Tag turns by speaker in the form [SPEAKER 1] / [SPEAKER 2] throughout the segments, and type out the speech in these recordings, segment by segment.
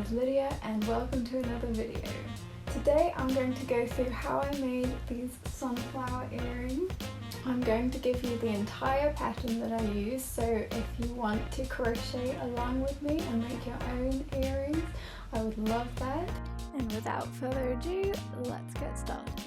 [SPEAKER 1] is Lydia and welcome to another video. Today I'm going to go through how I made these sunflower earrings. I'm going to give you the entire pattern that I use, so if you want to crochet along with me and make your own earrings, I would love that. And without further ado, let's get started.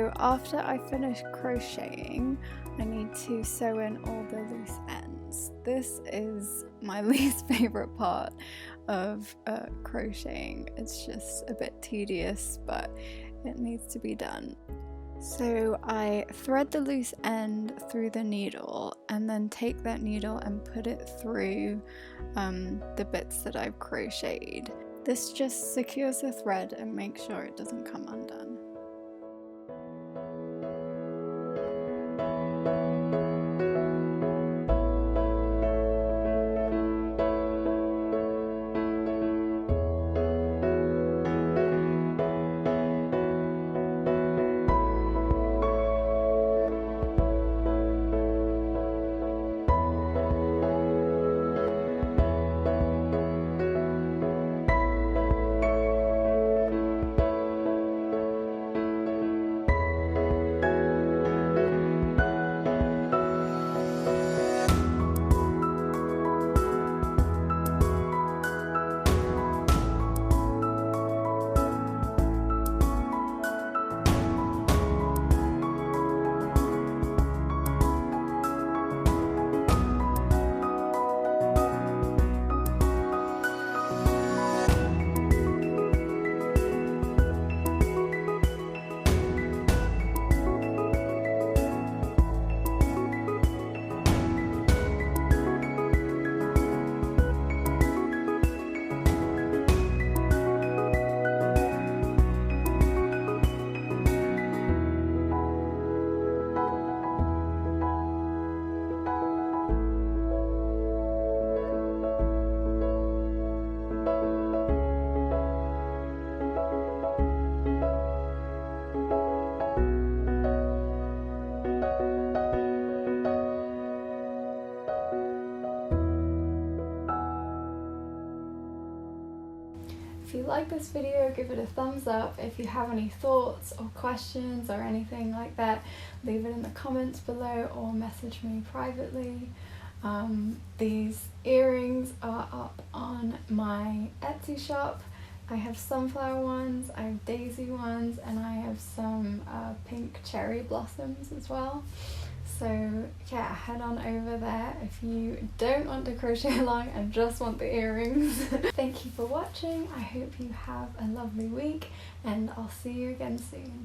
[SPEAKER 1] So after I finish crocheting, I need to sew in all the loose ends. This is my least favorite part of crocheting. It's just a bit tedious, but it needs to be done. So I thread the loose end through the needle and then take that needle and put it through the bits that I've crocheted. This just secures the thread and makes sure it doesn't come undone. If you like this video, give it a thumbs up. If you have any thoughts or questions or anything like that, leave it in the comments below or message me privately. These earrings are up on my Etsy shop. I have sunflower ones, I have daisy ones, and I have some pink cherry blossoms as well. So yeah, head on over there if you don't want to crochet along and just want the earrings. Thank you for watching. I hope you have a lovely week and I'll see you again soon.